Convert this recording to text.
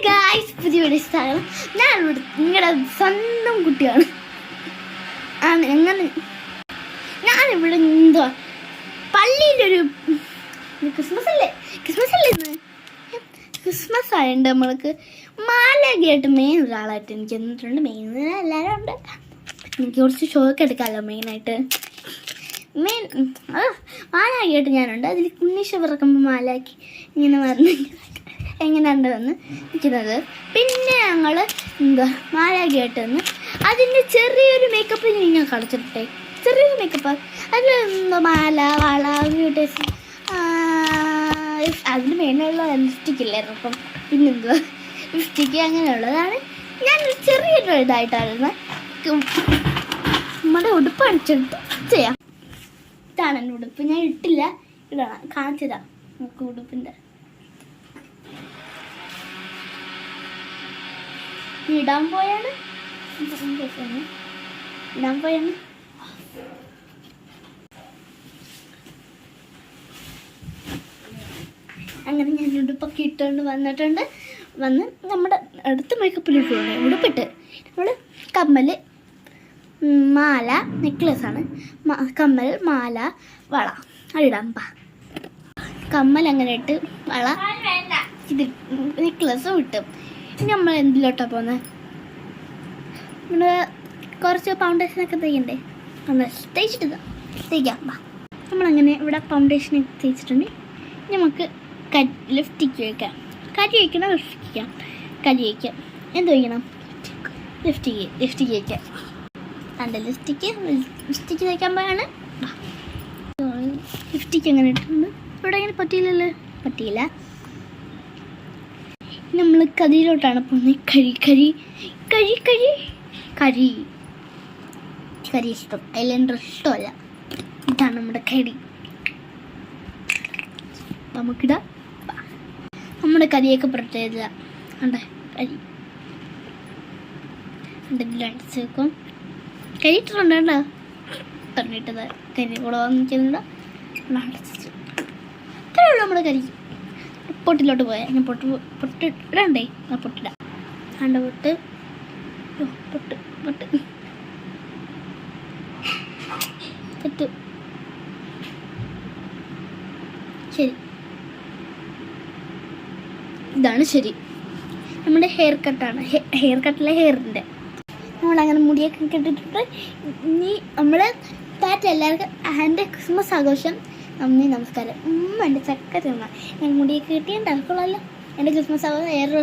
Guys, പുതിയൊരു സ്ഥലം. ഞാനിവിടെ നിങ്ങളുടെ സ്വന്തം കുട്ടിയാണ്. ഞാനിവിടെ എന്തുവാ പള്ളിയിലൊരു ക്രിസ്മസ് അല്ലേ ഇന്ന് ക്രിസ്മസ് ആയതുകൊണ്ട് നമ്മൾക്ക് മാല കേട്ട് മെയിൻ ഒരാളായിട്ട് എനിക്ക് എന്നിട്ടുണ്ട്. മെയിൻ എല്ലാവരും ഉണ്ട്. എനിക്ക് കുറച്ച് ഷോക്ക് എടുക്കാമല്ലോ മെയിനായിട്ട്. മാല കേട്ട് ഞാനുണ്ട്. അതിൽ കുഞ്ഞീശ പിറക്കുമ്പോൾ മാലാക്കി ഇങ്ങനെ വന്ന് എങ്ങനെയുണ്ട് വന്ന് നിൽക്കുന്നത്. പിന്നെ ഞങ്ങൾ മാല കേട്ടെന്ന് അതിൻ്റെ ചെറിയൊരു മേക്കപ്പ് ഞാൻ കളിച്ചിട്ടെ. ചെറിയൊരു മേക്കപ്പ് അതിൽ മാല വള ബ്യൂട്ടീസ് അതിന് മേലുള്ള ലിപ്സ്റ്റിക്കില്ലായിരുന്നു. അപ്പം പിന്നെന്തുവാ ലിപ്സ്റ്റിക്ക് അങ്ങനെയുള്ളതാണ്. ഞാനൊരു ചെറിയൊരു ഇതായിട്ടായിരുന്നു നമ്മുടെ ഉടുപ്പ് അടിച്ചെടുത്ത് ചെയ്യാം. ഇതാണ് എൻ്റെ ഉടുപ്പ്. ഞാൻ ഇട്ടില്ല, ഇടണം. കാണിച്ചതാ നമുക്ക് ഉടുപ്പിൻ്റെ. ഇടാൻ പോയാണ് അങ്ങനെ ഞാൻ ഉടുപ്പൊക്കെ ഇട്ടുകൊണ്ട് വന്നിട്ടുണ്ട്. വന്ന് നമ്മുടെ അടുത്ത മേക്കപ്പിൽ ഉടുപ്പിട്ട് നമ്മൾ കമ്മൽ മാല നെക്ലസ്സാണ്. കമ്മൽ മാല വള അതിടാം. കമ്മൽ അങ്ങനെ ഇട്ട് വള ഇത് നെക്ലസ്സും ഇട്ട് ഇനി നമ്മൾ എന്തിലോട്ടാണ് പോകുന്നത്? നമ്മൾ കുറച്ച് ഫൗണ്ടേഷനൊക്കെ തേക്കണ്ടേ? ഒന്ന് തേക്കാം. നമ്മളങ്ങനെ ഇവിടെ ഫൗണ്ടേഷൻ തേച്ചിട്ടുണ്ട്. നമുക്ക് ലിപ്സ്റ്റിക്ക് വയ്ക്കാം. കരി വയ്ക്കണം, ലിപ്സ്റ്റിക്ക് വയ്ക്കാം. കരി വയ്ക്കാം. എന്ത് വയ്ക്കണം? ലിപ്സ്റ്റിക്ക് വയ്ക്കാം. കണ്ട ലിപ്സ്റ്റിക്ക് തേക്കാൻ പോയാണ്. ലിപ്സ്റ്റിക്ക് അങ്ങനെ ഇട്ടിട്ടുണ്ട്. ഇവിടെ ഇങ്ങനെ പറ്റിയില്ല. നമ്മൾ കതിയിലോട്ടാണ് പോകുന്നത്. കരി ഇഷ്ടം, ഐലൻഡർ ഇഷ്ടമല്ല. ഇതാണ് നമ്മുടെ കരി. നമുക്കിടാം. നമ്മുടെ കരിയൊക്കെ പ്രത്യേകത കണ്ടേ. കരി എന്തെങ്കിലും അടിച്ച് വെക്കും. കരി ഇട്ടിട്ടുണ്ട് കേട്ടോ. തണ്ണിട്ടത് കരി കൂടെ വന്നിട്ടുണ്ടോ അടച്ചു. ഇത്രയേ ഉള്ളൂ നമ്മുടെ കരി. പൊട്ടിലോട്ട് പോയാൽ ഞാൻ പൊട്ടിടണ്ടേ? ആ പൊട്ടിടാം. കണ്ട പൊട്ട് ശരി, ഇതാണ് ശരി. നമ്മുടെ ഹെയർ കട്ടാണ്. ഹെയർ കട്ടിലെ ഹെയറിൻ്റെ നമ്മളങ്ങനെ മുടിയൊക്കെ കെട്ടിട്ടിട്ട് ഇനി നമ്മൾ എല്ലാവർക്കും എൻ്റെ ക്രിസ്മസ് ആഘോഷം. നന്ദി, നമസ്കാരം. എൻ്റെ ചക്ക തിന്ന ഞാൻ മുടിയൊക്കെ കിട്ടിയ ഉണ്ടാക്കുള്ളല്ലോ. എൻ്റെ ക്രിസ്മസ് ആഘോഷം ഏറെ